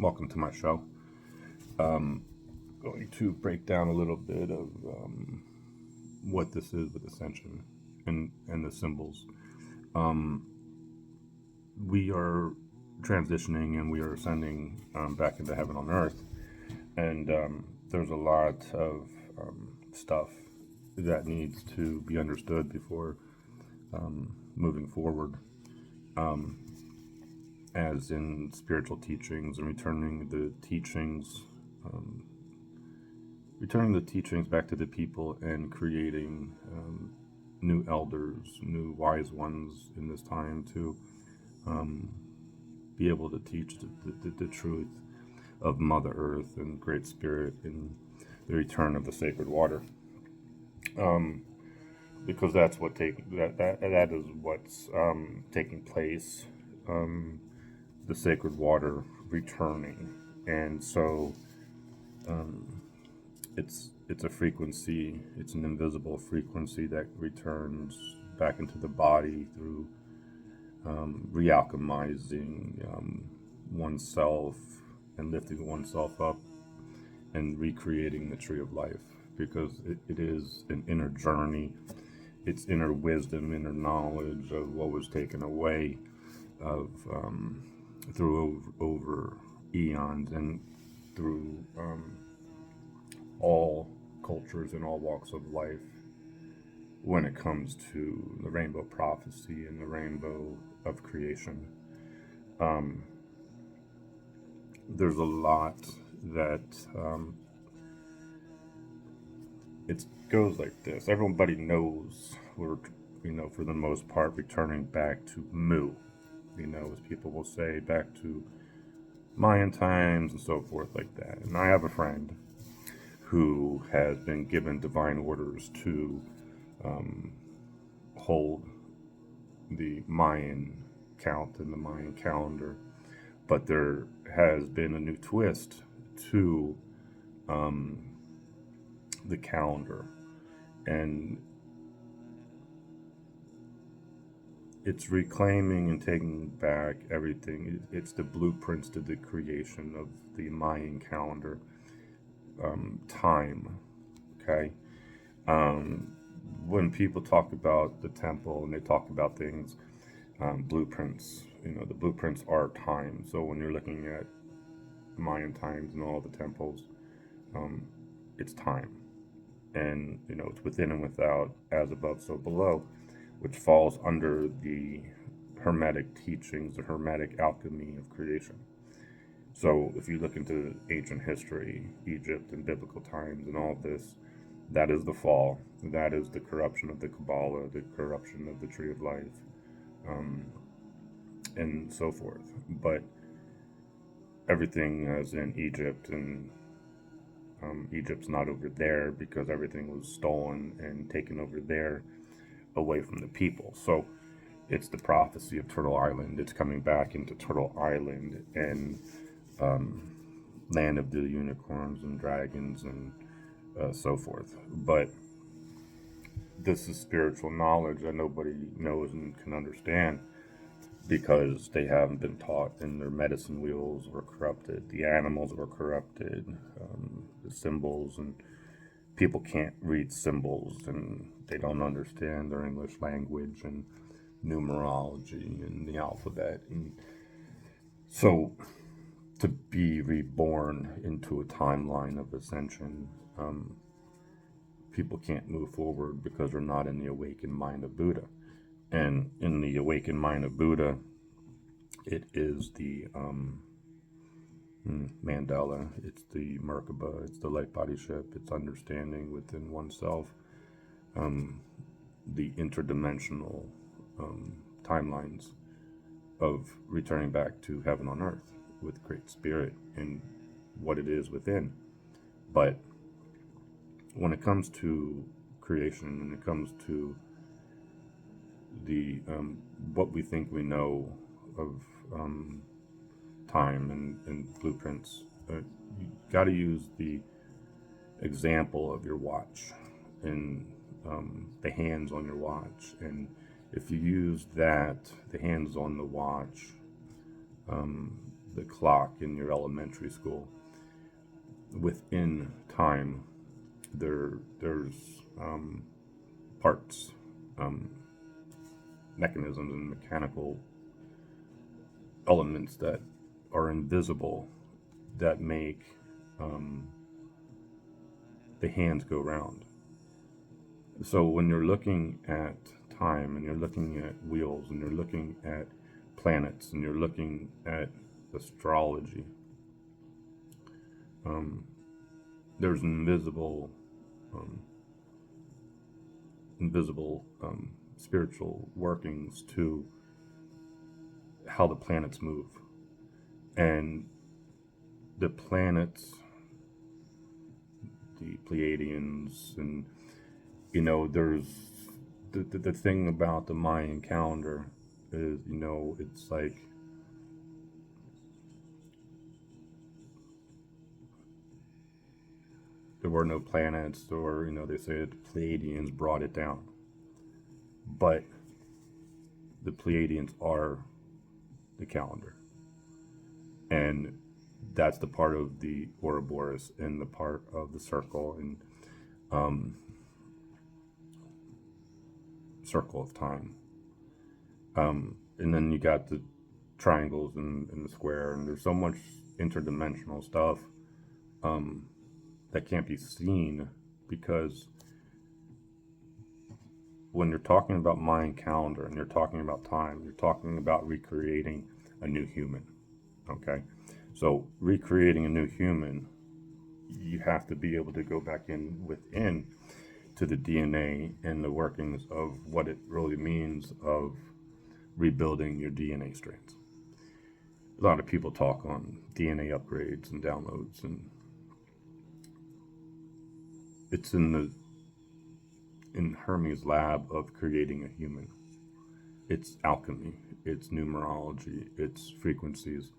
Welcome to my show. Going to break down a little bit of what this is with ascension and the symbols. We are transitioning and we are ascending back into heaven on earth, and there's a lot of stuff that needs to be understood before moving forward. As in spiritual teachings and returning the teachings back to the people and creating new elders, new wise ones in this time to be able to teach the truth of Mother Earth and Great Spirit and the return of the sacred water. Because that's what that is what's taking place. The sacred water returning, and so it's a frequency. It's an invisible frequency that returns back into the body through realchemizing oneself and lifting oneself up and recreating the tree of life, because it is an inner journey. It's inner wisdom, inner knowledge of what was taken away of through over eons and through all cultures and all walks of life when it comes to the rainbow prophecy and the rainbow of creation. There's a lot that it goes like this. Everybody knows we're, for the most part, returning back to Mu. As people will say, back to Mayan times and so forth like that. And I have a friend who has been given divine orders to hold the Mayan count and the Mayan calendar, but there has been a new twist to the calendar, and it's reclaiming and taking back everything. It's the blueprints to the creation of the Mayan calendar time. Okay. When people talk about the temple and they talk about things, blueprints, the blueprints are time. So when you're looking at Mayan times and all the temples, it's time. And, it's within and without, as above, so below, which falls under the Hermetic teachings, the Hermetic alchemy of creation. So if you look into ancient history, Egypt and biblical times and all this, that is the fall. That is the corruption of the Kabbalah, the corruption of the Tree of Life, and so forth. But everything as in Egypt, and Egypt's not over there because everything was stolen and taken over there away from the people. So it's the prophecy of Turtle Island. It's coming back into Turtle Island and land of the unicorns and dragons and so forth. But this is spiritual knowledge that nobody knows and can understand because they haven't been taught, and their medicine wheels were corrupted, the animals were corrupted, the symbols, and people can't read symbols and they don't understand their English language and numerology and the alphabet. And so to be reborn into a timeline of ascension, people can't move forward because they're not in the awakened mind of Buddha. And in the awakened mind of Buddha, it is the Mandala, it's the Merkaba, it's the light body ship, it's understanding within oneself, the interdimensional timelines of returning back to heaven on earth with Great Spirit and what it is within. But when it comes to creation and it comes to the what we think we know of time and blueprints, you got to use the example of your watch and the hands on your watch. And if you use that, the hands on the watch, the clock in your elementary school, within time, there's parts, um, mechanisms, and mechanical elements that are invisible that make the hands go round. So when you're looking at time and you're looking at wheels and you're looking at planets and you're looking at astrology, there's um, invisible spiritual workings to how the planets move. And the planets, the Pleiadians, and there's the thing about the Mayan calendar is, it's like there were no planets, or they say that the Pleiadians brought it down, but the Pleiadians are the calendar, and that's the part of the Ouroboros and the part of the circle and circle of time. And then you got the triangles and the square, and there's so much interdimensional stuff that can't be seen, because when you're talking about Mayan calendar and you're talking about time, you're talking about recreating a new human. Okay, so recreating a new human, you have to be able to go back within to the DNA and the workings of what it really means of rebuilding your DNA strands. A lot of people talk on DNA upgrades and downloads, and it's in Hermes' lab of creating a human. It's alchemy, it's numerology, it's frequencies,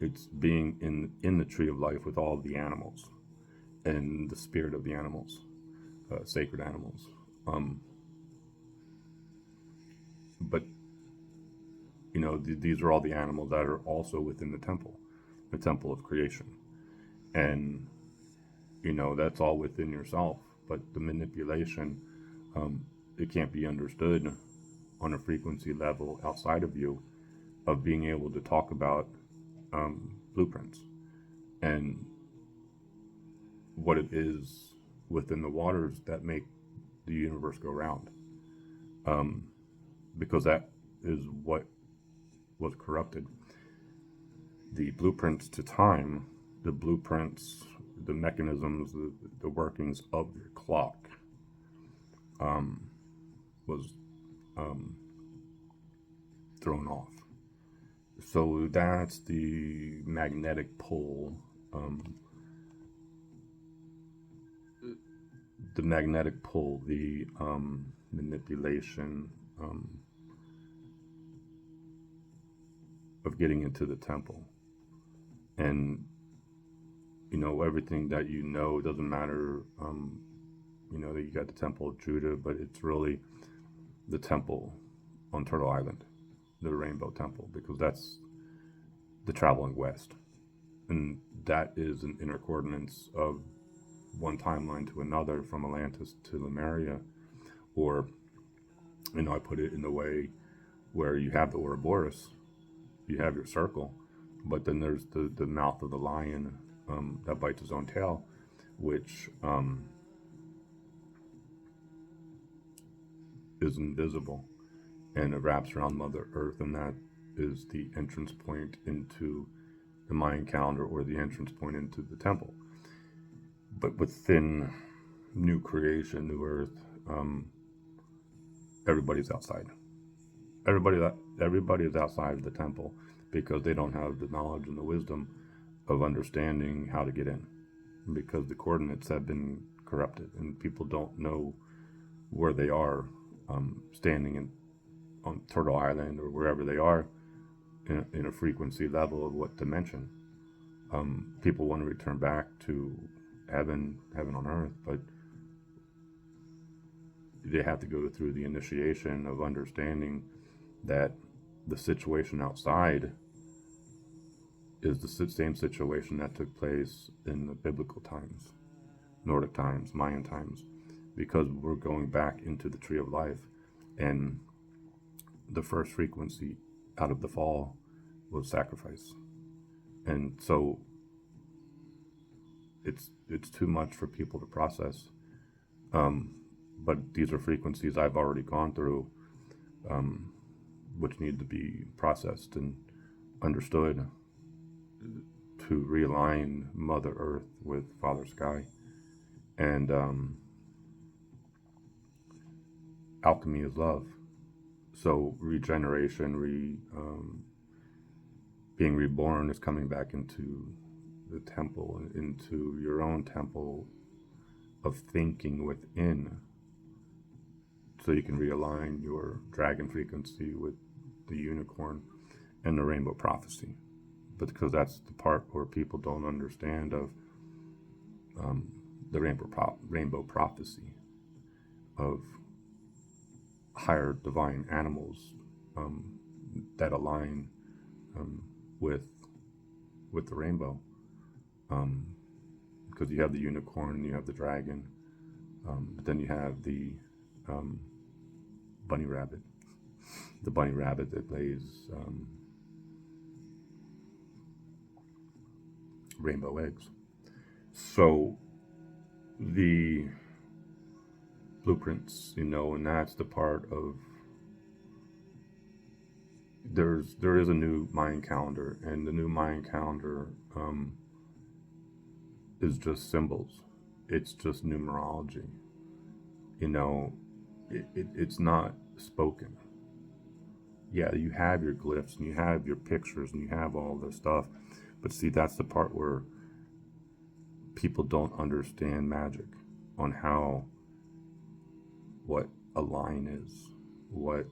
it's being in the tree of life with all of the animals and the spirit of the animals, sacred animals. But these are all the animals that are also within the temple of creation, and that's all within yourself. But the manipulation, it can't be understood on a frequency level outside of you, of being able to talk about blueprints and what it is within the waters that make the universe go round, because that is what was corrupted. The blueprints to time, the blueprints, the mechanisms, the workings of your clock was thrown off. So that's the magnetic pull. The magnetic pull, the manipulation of getting into the temple. And everything that doesn't matter. That you got the Temple of Judah, but it's really the temple on Turtle Island, the Rainbow Temple, because that's the traveling west, and that is an inner coordinates of one timeline to another, from Atlantis to Lemuria. Or I put it in the way where you have the Ouroboros, you have your circle, but then there's the mouth of the lion that bites his own tail, which is invisible, and it wraps around Mother Earth, and that is the entrance point into the Mayan calendar, or the entrance point into the temple. But within new creation, new earth, everybody's outside. Everybody is outside of the temple, because they don't have the knowledge and the wisdom of understanding how to get in, because the coordinates have been corrupted, and people don't know where they are, standing on Turtle Island, or wherever they are, in a frequency level of what dimension. People want to return back to heaven on earth, but they have to go through the initiation of understanding that the situation outside is the same situation that took place in the biblical times, Nordic times, Mayan times, because we're going back into the tree of life. And the first frequency out of the fall was sacrifice. And so it's too much for people to process. But these are frequencies I've already gone through, which need to be processed and understood to realign Mother Earth with Father Sky. And alchemy is love. So regeneration, being reborn is coming back into the temple, into your own temple of thinking within, so you can realign your dragon frequency with the unicorn and the rainbow prophecy. But because that's the part where people don't understand of the rainbow prophecy of higher divine animals that align with the rainbow. Because you have the unicorn, you have the dragon, but then you have the bunny rabbit, the bunny rabbit that lays rainbow eggs. So the blueprints, and that's the part of there is a new Mayan calendar, and the new Mayan calendar is just symbols. It's just numerology. It's not spoken. Yeah, you have your glyphs and you have your pictures and you have all this stuff, but see, that's the part where people don't understand magic, on how, what a line is, what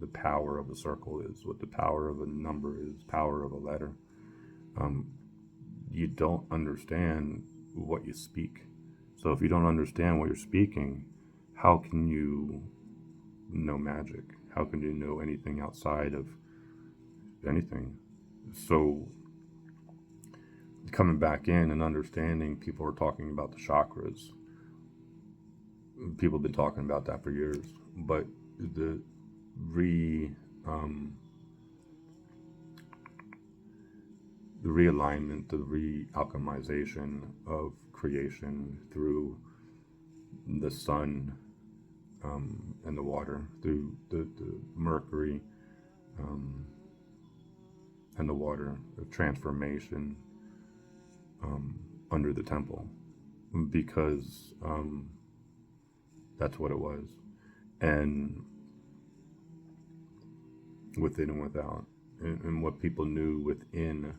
the power of a circle is, what the power of a number is, power of a letter. You don't understand what you speak. So if you don't understand what you're speaking, how can you know magic? How can you know anything outside of anything? So coming back in and understanding, people are talking about the chakras. People have been talking about that for years, but the realignment, the re-alchemization of creation through the sun and the water, through the mercury and the water, of transformation under the temple, because that's what it was. And within and without, and what people knew within,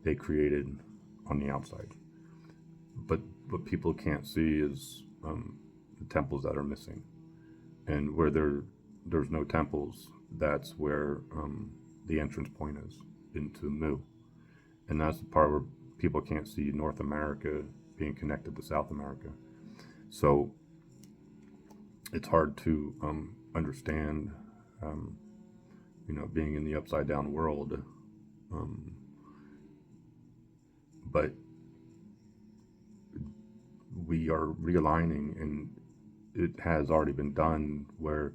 they created on the outside. But what people can't see is the temples that are missing, and where there's no temples, that's where the entrance point is into Mu, and that's the part where people can't see North America being connected to South America. So it's hard to understand, being in the upside down world. But we are realigning, and it has already been done, where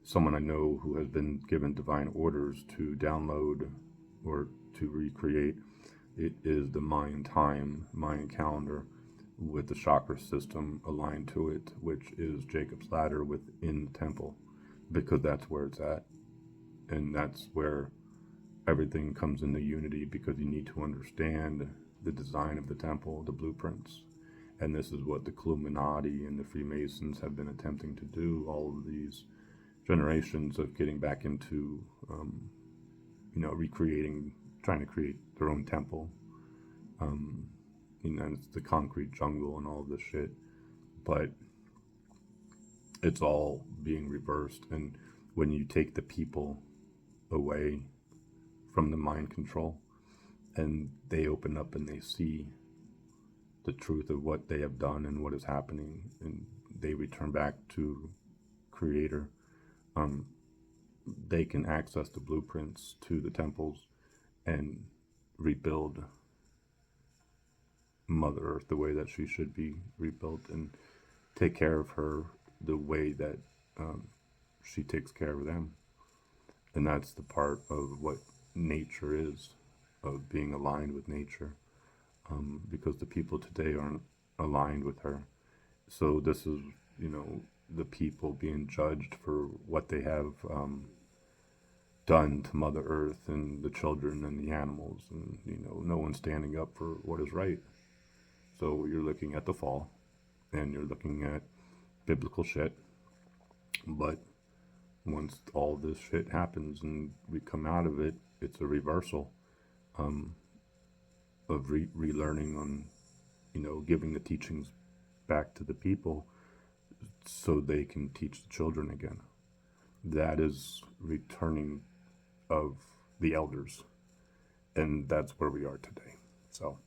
someone I know who has been given divine orders to download or to recreate, it is the Mayan calendar, with the chakra system aligned to it, which is Jacob's ladder within the temple, because that's where it's at. And that's where everything comes into unity, because you need to understand the design of the temple, the blueprints. And this is what the Illuminati and the Freemasons have been attempting to do all of these generations, of getting back into, recreating, trying to create their own temple. It's the concrete jungle and all of this shit. But it's all being reversed. And when you take the people away from the mind control, and they open up and they see the truth of what they have done and what is happening, and they return back to Creator, they can access the blueprints to the temples and rebuild Mother Earth the way that she should be rebuilt, and take care of her the way that she takes care of them. And that's the part of what nature is, of being aligned with nature, because the people today aren't aligned with her. So this is, the people being judged for what they have done to Mother Earth and the children and the animals, and no one's standing up for what is right. So you're looking at the fall, and you're looking at biblical shit, but once all this shit happens and we come out of it, it's a reversal of relearning on, giving the teachings back to the people so they can teach the children again. That is returning of the elders, and that's where we are today. So